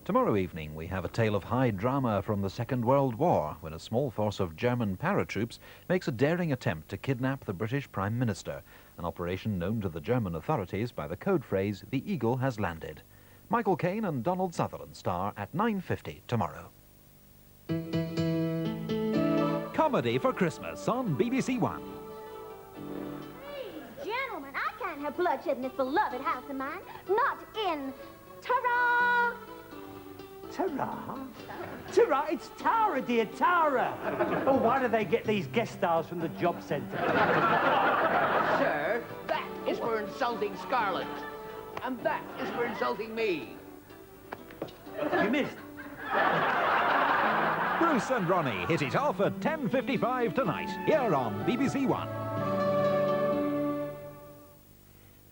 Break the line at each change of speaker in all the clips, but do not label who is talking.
Tomorrow evening we have a tale of high drama from the Second World War, when a small force of German paratroops makes a daring attempt to kidnap the British Prime Minister, an operation known to the German authorities by the code phrase, "The Eagle has landed." Michael Caine and Donald Sutherland star at 9:50 tomorrow. Comedy for Christmas on BBC One.
Gentlemen, I can't have bloodshed in this beloved house of mine. Not in... Ta-ra!
Ta-ra? Ta-ra? It's Tara, dear, Tara. Oh, why do they get these guest stars from the job centre?
Sir, that is for insulting Scarlett. And that is for insulting me.
You missed.
Bruce and Ronnie hit it off at 10:55 tonight, here on BBC One.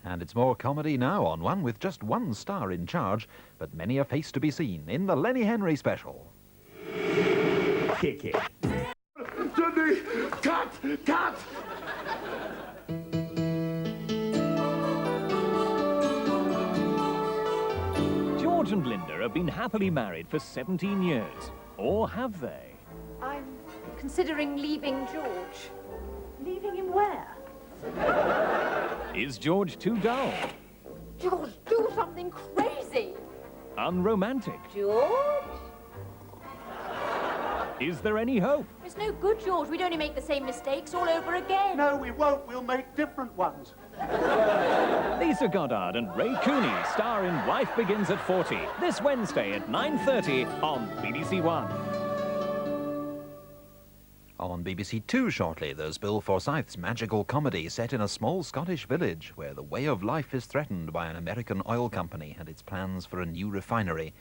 And it's more comedy now on One, with just one star in charge, but many a face to be seen in the Lenny Henry special.
Kick it.
Johnny, cut! Cut!
George and Linda have been happily married for 17 years. Or have they?
I'm considering leaving George. Leaving him where?
Is George too dull?
George, do something crazy!
Unromantic?
George?
Is there any hope?
It's no good, George. We'd only make the same mistakes all over again.
No, we won't. We'll make different ones.
Lisa Goddard and Ray Cooney star in Life Begins at 40, this Wednesday at 9:30 on BBC One.
On BBC Two shortly, there's Bill Forsyth's magical comedy set in a small Scottish village where the way of life is threatened by an American oil company and its plans for a new refinery.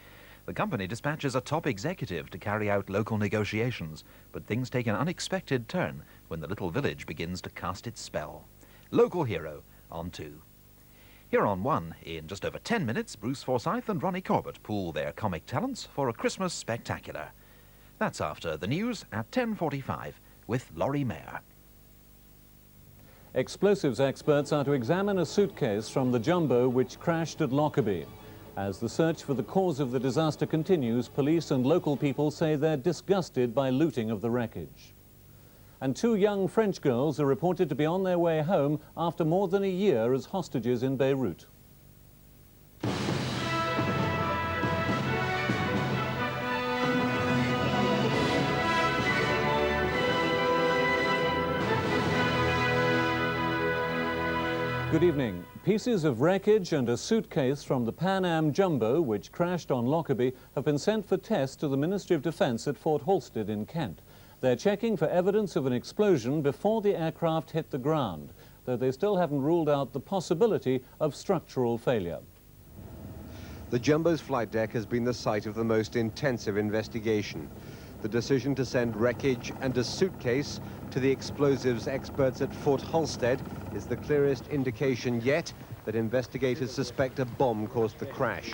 The company dispatches a top executive to carry out local negotiations, but things take an unexpected turn when the little village begins to cast its spell. Local Hero on 2. Here on 1, in just over 10 minutes, Bruce Forsyth and Ronnie Corbett pool their comic talents for a Christmas spectacular. That's after the news at 10:45 with Laurie Mayer.
Explosives experts are to examine a suitcase from the Jumbo which crashed at Lockerbie. As the search for the cause of the disaster continues, police and local people say they're disgusted by looting of the wreckage. And 2 young French girls are reported to be on their way home after more than a year as hostages in Beirut. Good evening. Pieces of wreckage and a suitcase from the Pan Am Jumbo, which crashed on Lockerbie, have been sent for tests to the Ministry of Defence at Fort Halstead in Kent. They're checking for evidence of an explosion before the aircraft hit the ground, though they still haven't ruled out the possibility of structural failure.
The Jumbo's flight deck has been the site of the most intensive investigation. The decision to send wreckage and a suitcase to the explosives experts at Fort Halstead is the clearest indication yet that investigators suspect a bomb caused the crash.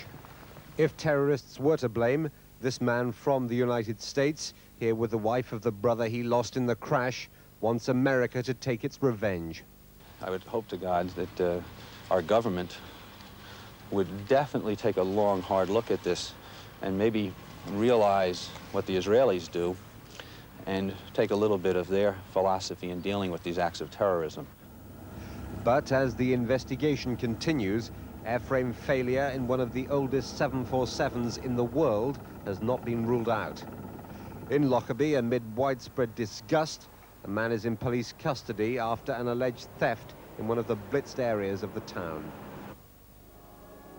If terrorists were to blame, this man from the United States, here with the wife of the brother he lost in the crash, wants America to take its revenge.
I would hope to God that our government would definitely take a long, hard look at this and maybe realize what the Israelis do and take a little bit of their philosophy in dealing with these acts of terrorism.
But as the investigation continues, airframe failure in one of the oldest 747s in the world has not been ruled out. In Lockerbie, amid widespread disgust, a man is in police custody after an alleged theft in one of the blitzed areas of the town.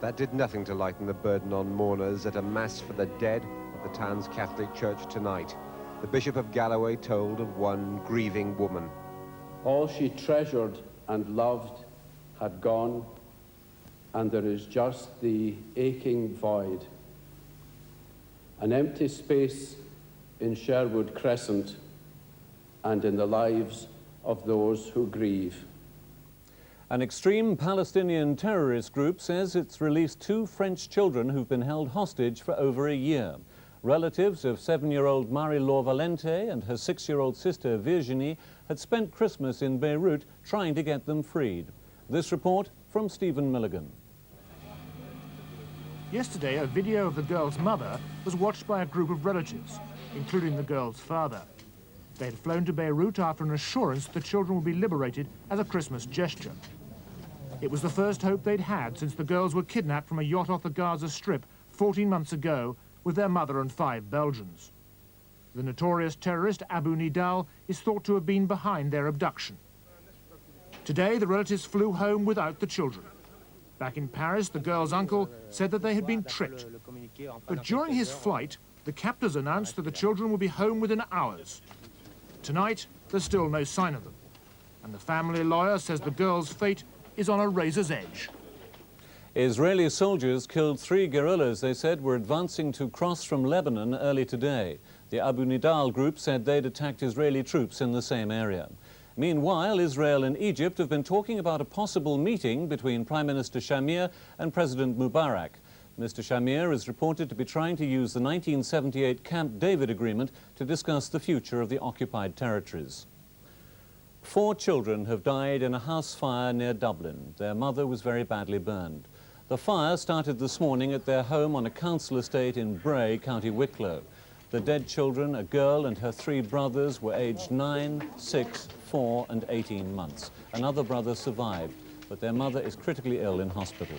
That did nothing to lighten the burden on mourners at a mass for the dead at the town's Catholic church tonight. The Bishop of Galloway told of one grieving woman.
All she treasured and loved had gone, and there is just the aching void. An empty space in Sherwood Crescent and in the lives of those who grieve.
An extreme Palestinian terrorist group says it's released 2 French children who've been held hostage for over a year. Relatives of 7-year-old Marie-Laure Valente and her 6-year-old sister Virginie had spent Christmas in Beirut trying to get them freed. This report from Stephen Milligan.
Yesterday, a video of the girl's mother was watched by a group of relatives, including the girl's father. They had flown to Beirut after an assurance the children would be liberated as a Christmas gesture. It was the first hope they'd had since the girls were kidnapped from a yacht off the Gaza Strip 14 months ago with their mother and 5 Belgians. The notorious terrorist Abu Nidal is thought to have been behind their abduction. Today, the relatives flew home without the children. Back in Paris, the girl's uncle said that they had been tricked. But during his flight, the captors announced that the children would be home within hours. Tonight, there's still no sign of them. And the family lawyer says the girl's fate is on a razor's edge.
Israeli soldiers killed 3 guerrillas they said were advancing to cross from Lebanon early today. The Abu Nidal group said they'd attacked Israeli troops in the same area. Meanwhile, Israel and Egypt have been talking about a possible meeting between Prime Minister Shamir and President Mubarak. Mr. Shamir is reported to be trying to use the 1978 Camp David Agreement to discuss the future of the occupied territories. 4 children have died in a house fire near Dublin. Their mother was very badly burned. The fire started this morning at their home on a council estate in Bray, County Wicklow. The dead children, a girl and her 3 brothers, were aged 9, 6, 4 and 18 months. Another brother survived, but their mother is critically ill in hospital.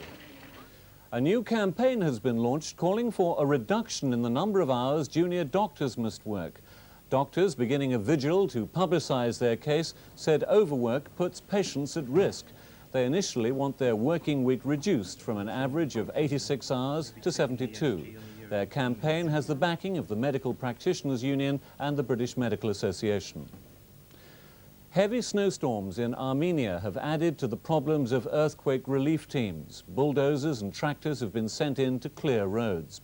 A new campaign has been launched calling for a reduction in the number of hours junior doctors must work. Doctors, beginning a vigil to publicise their case, said overwork puts patients at risk. They initially want their working week reduced from an average of 86 hours to 72. Their campaign has the backing of the Medical Practitioners Union and the British Medical Association. Heavy snowstorms in Armenia have added to the problems of earthquake relief teams. Bulldozers and tractors have been sent in to clear roads.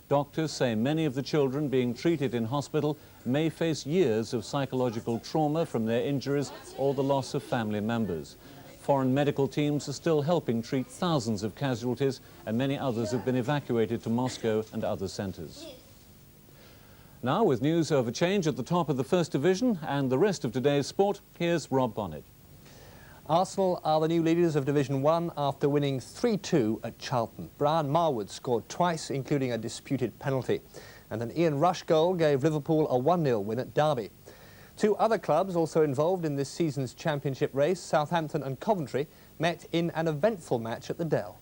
Doctors say many of the children being treated in hospital may face years of psychological trauma from their injuries or the loss of family members. Foreign medical teams are still helping treat thousands of casualties, and many others have been evacuated to Moscow and other centres. Now, with news of a change at the top of the First Division and the rest of today's sport, here's Rob Bonnet.
Arsenal are the new leaders of Division 1 after winning 3-2 at Charlton. Brian Marwood scored twice, including a disputed penalty. And an Ian Rush goal gave Liverpool a 1-0 win at Derby. 2 other clubs also involved in this season's championship race, Southampton and Coventry, met in an eventful match at the Dell.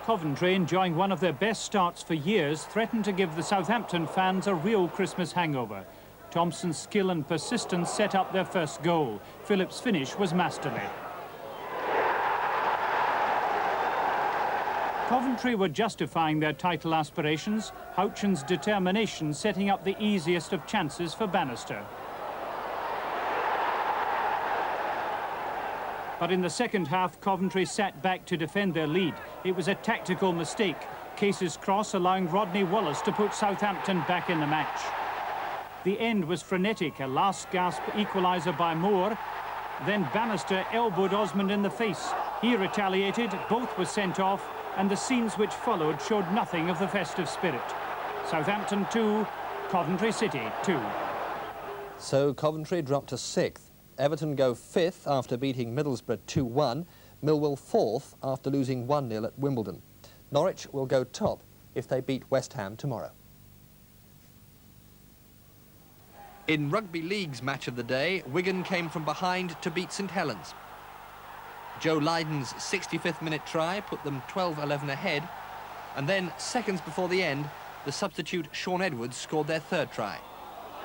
Coventry, enjoying one of their best starts for years, threatened to give the Southampton fans a real Christmas hangover. Thompson's skill and persistence set up their first goal. Phillips' finish was masterly. Coventry were justifying their title aspirations, Houchen's determination setting up the easiest of chances for Bannister. But in the second half, Coventry sat back to defend their lead. It was a tactical mistake. Case's cross allowing Rodney Wallace to put Southampton back in the match. The end was frenetic, a last-gasp equaliser by Moore. Then Bannister elbowed Osmond in the face. He retaliated, both were sent off, and the scenes which followed showed nothing of the festive spirit. Southampton 2, Coventry City 2.
So Coventry dropped to 6th. Everton go 5th after beating Middlesbrough 2-1. Millwall 4th after losing 1-0 at Wimbledon. Norwich will go top if they beat West Ham tomorrow. In Rugby League's match of the day, Wigan came from behind to beat St Helens. Joe Lydon's 65th minute try put them 12-11 ahead, and then seconds before the end, the substitute Sean Edwards scored their 3rd try.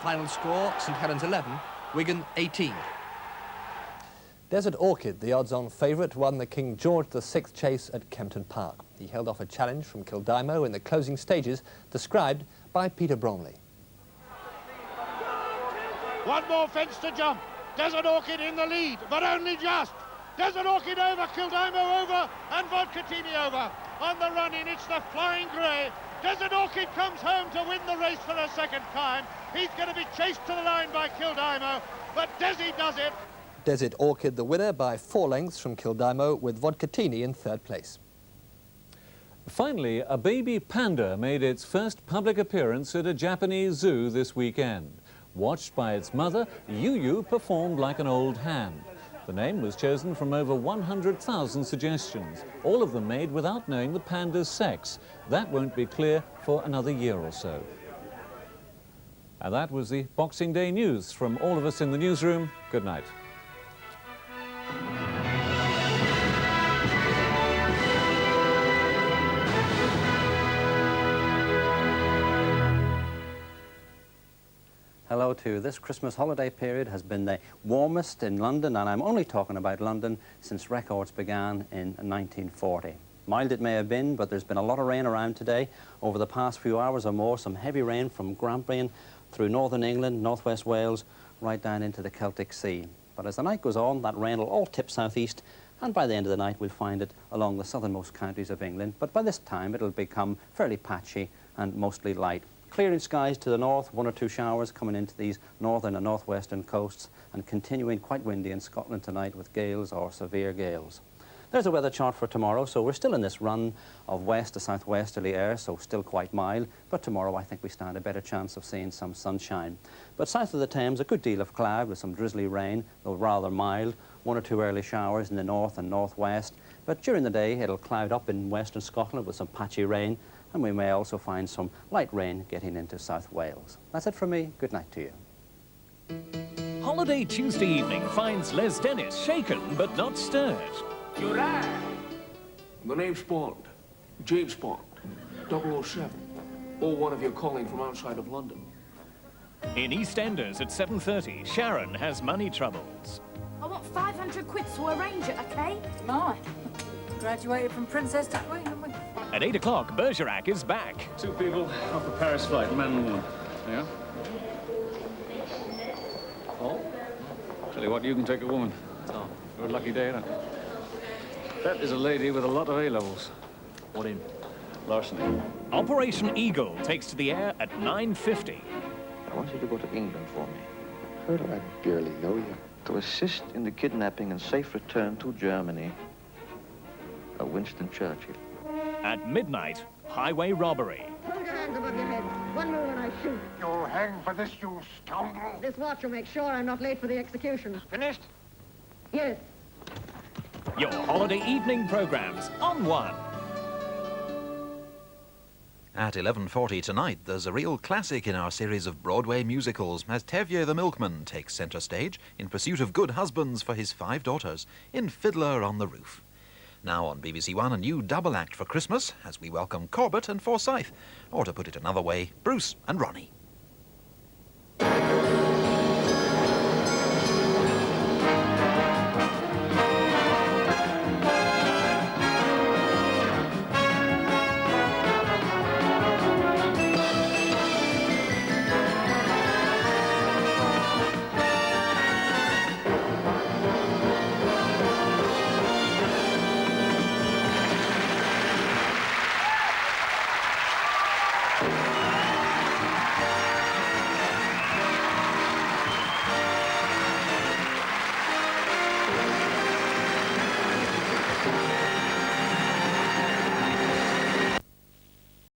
Final score, St Helens 11, Wigan 18. Desert Orchid, the odds-on favourite, won the King George VI chase at Kempton Park. He held off a challenge from Kildimo in the closing stages, described by Peter Bromley.
One more fence to jump. Desert Orchid in the lead, but only just. Desert Orchid over, Kildimo over, and Vodkatini over. On the run in, it's the Flying Grey. Desert Orchid comes home to win the race for a second time. He's going to be chased to the line by Kildimo, but Desi does it.
Desert Orchid the winner by 4 lengths from Kildimo, with Vodkatini in 3rd place.
Finally, a baby panda made its first public appearance at a Japanese zoo this weekend. Watched by its mother, Yu Yu performed like an old hand. The name was chosen from over 100,000 suggestions, all of them made without knowing the panda's sex. That won't be clear for another year or so. And that was the Boxing Day news. From all of us in the newsroom, good night.
Hello to you. This Christmas holiday period has been the warmest in London, and I'm only talking about London, since records began in 1940. Mild it may have been, but there's been a lot of rain around today. Over the past few hours or more, some heavy rain from Grampian through northern England, northwest Wales, right down into the Celtic Sea. But as the night goes on, that rain will all tip southeast, and by the end of the night we'll find it along the southernmost counties of England. But by this time it'll become fairly patchy and mostly light. Clearing skies to the north, 1 or 2 showers coming into these northern and northwestern coasts, and continuing quite windy in Scotland tonight with gales or severe gales. There's a weather chart for tomorrow, so we're still in this run of west to southwesterly air, so still quite mild, but tomorrow I think we stand a better chance of seeing some sunshine. But south of the Thames, a good deal of cloud with some drizzly rain, though rather mild, 1 or 2 early showers in the north and northwest, but during the day it'll cloud up in western Scotland with some patchy rain, and we may also find some light rain getting into South Wales. That's it from me. Good night to you.
Holiday Tuesday evening finds Les Dennis shaken but not stirred.
You're right. The name's Bond. James Bond. 007. Or one of you calling from outside of London.
In EastEnders at 7:30, Sharon has money troubles.
I want 500 quid to arrange it, okay? My. Graduated from princess to queen, haven't we?
At 8 o'clock, Bergerac is back.
2 people off the Paris flight, man and woman. Yeah? Oh? Tell you what, you can take a woman. Oh, you're a lucky day, isn't it? That is a lady with a lot of A-levels. What in? Larceny.
Operation Eagle takes to the air at 9:50.
I want you to go to England for me. Colonel, I barely know you. To assist in the kidnapping and safe return to Germany of Winston Churchill.
At midnight, highway robbery.
Hold your hands above your head. One move and I shoot.
You'll hang for this, you scoundrel.
This watch will make sure I'm not late for the execution.
Finished?
Yes.
Your holiday evening programs on One.
At 11:40 tonight, there's a real classic in our series of Broadway musicals as Tevye the Milkman takes centre stage in pursuit of good husbands for his 5 daughters in Fiddler on the Roof. Now on BBC One, a new double act for Christmas as we welcome Corbett and Forsyth, or to put it another way, Bruce and Ronnie.